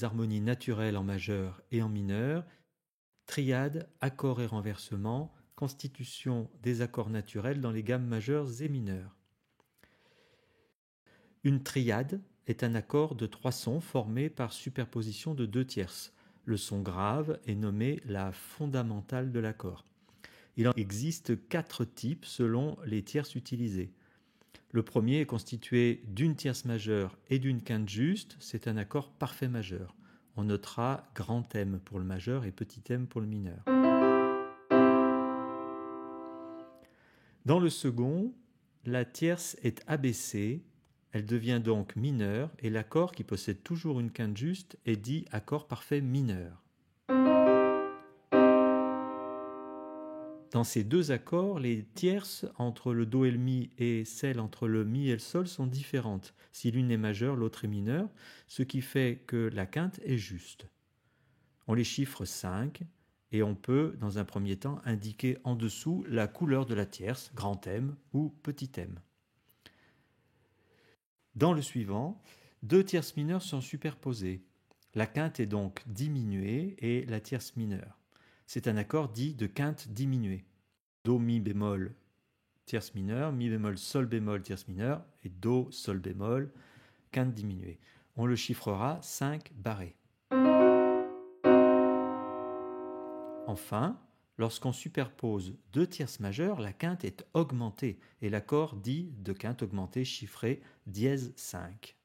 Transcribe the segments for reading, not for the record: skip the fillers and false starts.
les harmonies naturelles en majeur et en mineur, triade, accords et renversements, constitution des accords naturels dans les gammes majeures et mineures. Une triade est un accord de 3 sons formés par superposition de 2 tierces. Le son grave est nommé la fondamentale de l'accord. Il en existe 4 types selon les tierces utilisées. Le premier est constitué d'une tierce majeure et d'une quinte juste, c'est un accord parfait majeur. On notera grand M pour le majeur et petit m pour le mineur. Dans le second, la tierce est abaissée, elle devient donc mineure et l'accord qui possède toujours une quinte juste est dit accord parfait mineur. Dans ces deux accords, les tierces entre le Do et le Mi et celles entre le Mi et le Sol sont différentes. Si l'une est majeure, l'autre est mineure, ce qui fait que la quinte est juste. On les chiffre 5 et on peut, dans un premier temps, indiquer en dessous la couleur de la tierce, grand M ou petit m. Dans le suivant, 2 tierces mineures sont superposées. La quinte est donc diminuée et la tierce mineure. C'est un accord dit de quinte diminuée. Do, Mi bémol, tierce mineure, Mi bémol, Sol bémol, tierce mineure, et Do, Sol bémol, quinte diminuée. On le chiffrera 5 barrés. Enfin, lorsqu'on superpose 2 tierces majeures, la quinte est augmentée et l'accord dit de quinte augmentée chiffré dièse 5.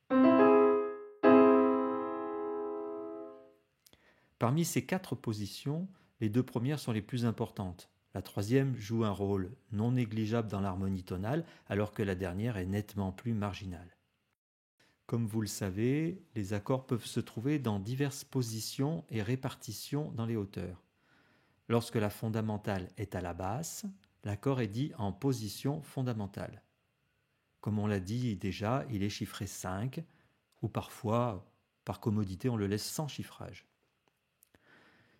Parmi ces 4 positions, les 2 premières sont les plus importantes. La troisième joue un rôle non négligeable dans l'harmonie tonale, alors que la dernière est nettement plus marginale. Comme vous le savez, les accords peuvent se trouver dans diverses positions et répartitions dans les hauteurs. Lorsque la fondamentale est à la basse, l'accord est dit en position fondamentale. Comme on l'a dit déjà, il est chiffré 5, ou parfois, par commodité, on le laisse sans chiffrage.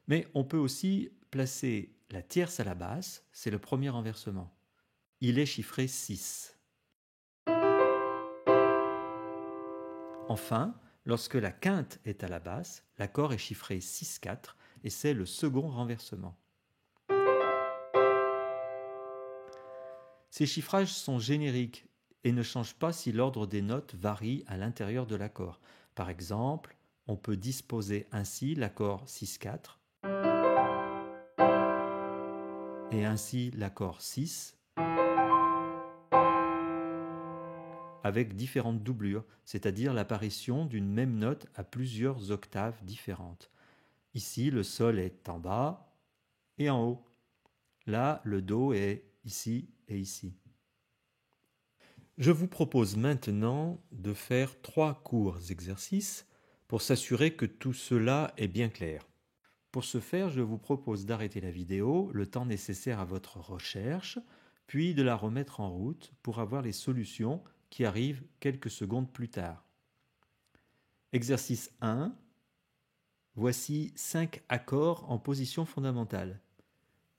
Mais on peut aussi placer la tierce à la basse, c'est le premier renversement. Il est chiffré 6. Enfin, lorsque la quinte est à la basse, l'accord est chiffré 6-4 et c'est le second renversement. Ces chiffrages sont génériques et ne changent pas si l'ordre des notes varie à l'intérieur de l'accord. Par exemple, on peut disposer ainsi l'accord 6-4 et ainsi l'accord 6 avec différentes doublures, c'est-à-dire l'apparition d'une même note à plusieurs octaves différentes. Ici, le Sol est en bas et en haut. Là, le Do est ici et ici. Je vous propose maintenant de faire 3 courts exercices pour s'assurer que tout cela est bien clair. Pour ce faire, je vous propose d'arrêter la vidéo le temps nécessaire à votre recherche, puis de la remettre en route pour avoir les solutions qui arrivent quelques secondes plus tard. Exercice 1. Voici 5 accords en position fondamentale.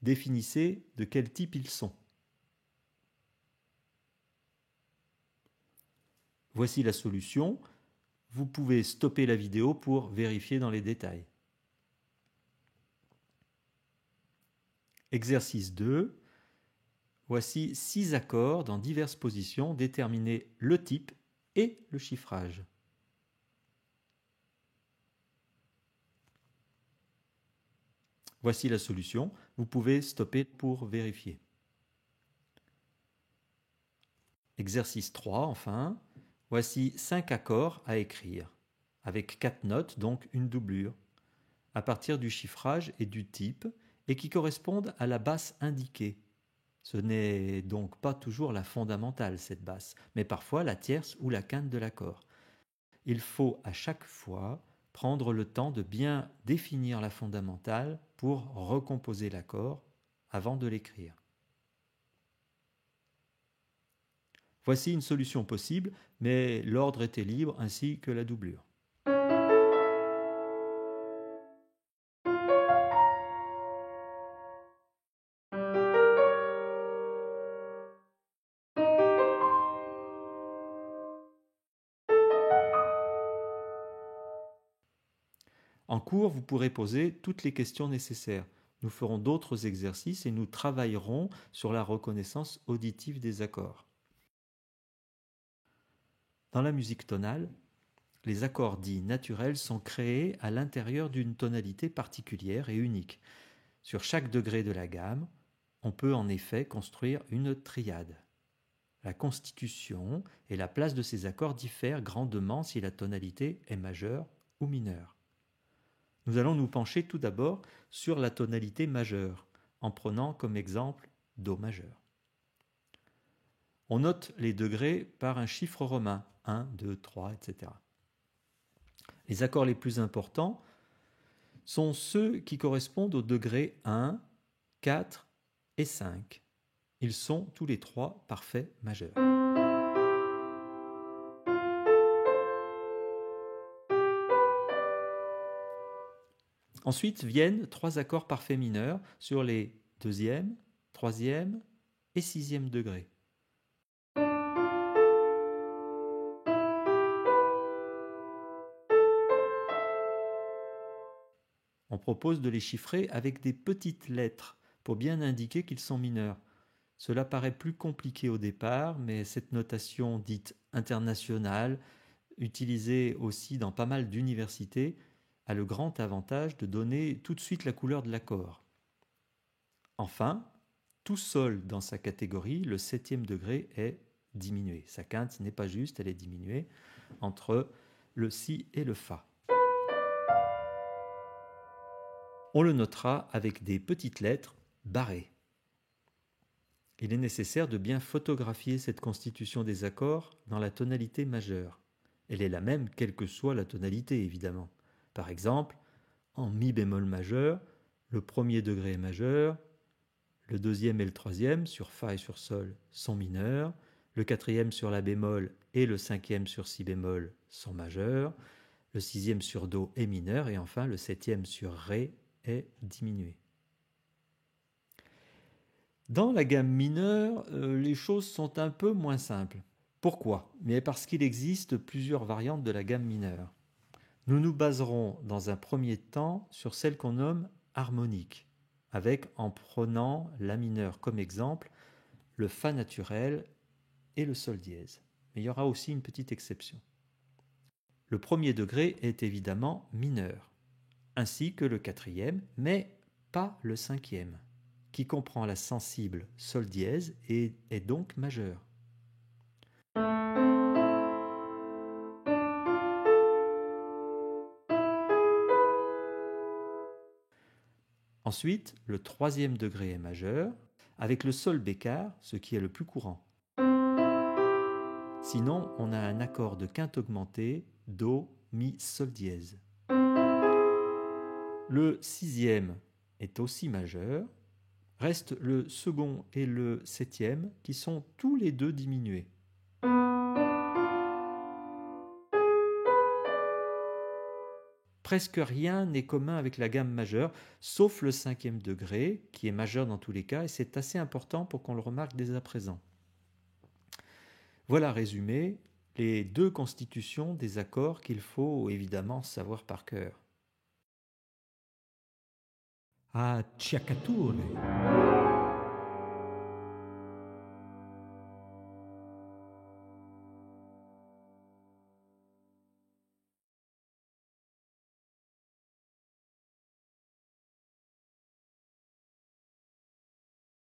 Définissez de quel type ils sont. Voici la solution. Vous pouvez stopper la vidéo pour vérifier dans les détails. Exercice 2. Voici 6 accords dans diverses positions. Déterminez le type et le chiffrage. Voici la solution. Vous pouvez stopper pour vérifier. Exercice 3, enfin. Voici 5 accords à écrire, avec 4 notes, donc une doublure, à partir du chiffrage et du type, et qui correspondent à la basse indiquée. Ce n'est donc pas toujours la fondamentale, cette basse, mais parfois la tierce ou la quinte de l'accord. Il faut à chaque fois prendre le temps de bien définir la fondamentale pour recomposer l'accord avant de l'écrire. Voici une solution possible, mais l'ordre était libre ainsi que la doublure. cours, vous pourrez poser toutes les questions nécessaires. Nous ferons d'autres exercices et nous travaillerons sur la reconnaissance auditive des accords. Dans la musique tonale, les accords dits naturels sont créés à l'intérieur d'une tonalité particulière et unique. Sur chaque degré de la gamme, on peut en effet construire une triade. La constitution et la place de ces accords diffèrent grandement si la tonalité est majeure ou mineure. Nous allons nous pencher tout d'abord sur la tonalité majeure, en prenant comme exemple Do majeur. On note les degrés par un chiffre romain, 1, 2, 3, etc. Les accords les plus importants sont ceux qui correspondent aux degrés 1, 4 et 5. Ils sont tous les trois parfaits majeurs. Ensuite viennent trois accords parfaits mineurs sur les deuxième, troisième et sixième degrés. On propose de les chiffrer avec des petites lettres pour bien indiquer qu'ils sont mineurs. Cela paraît plus compliqué au départ, mais cette notation dite internationale, utilisée aussi dans pas mal d'universités, a le grand avantage de donner tout de suite la couleur de l'accord. Enfin, tout sol dans sa catégorie, le septième degré est diminué. Sa quinte n'est pas juste, elle est diminuée entre le si et le fa. On le notera avec des petites lettres barrées. Il est nécessaire de bien photographier cette constitution des accords dans la tonalité majeure. Elle est la même quelle que soit la tonalité, évidemment. Par exemple, en mi bémol majeur, le premier degré est majeur, le deuxième et le troisième sur fa et sur sol sont mineurs, le quatrième sur la bémol et le cinquième sur si bémol sont majeurs, le sixième sur do est mineur et enfin le septième sur ré est diminué. Dans la gamme mineure, les choses sont un peu moins simples. Pourquoi ? Mais parce qu'il existe plusieurs variantes de la gamme mineure. Nous nous baserons dans un premier temps sur celle qu'on nomme harmonique, avec, en prenant la mineure comme exemple, le fa naturel et le sol dièse. Mais il y aura aussi une petite exception. Le premier degré est évidemment mineur, ainsi que le quatrième, mais pas le cinquième, qui comprend la sensible sol dièse et est donc majeur. Ensuite, le troisième degré est majeur, avec le sol bécard, ce qui est le plus courant. Sinon, on a un accord de quinte augmentée, do, mi, sol dièse. Le sixième est aussi majeur. Reste le second et le septième qui sont tous les deux diminués. Presque rien n'est commun avec la gamme majeure, sauf le cinquième degré, qui est majeur dans tous les cas, et c'est assez important pour qu'on le remarque dès à présent. Voilà résumé les deux constitutions des accords qu'il faut évidemment savoir par cœur. Acciaccature.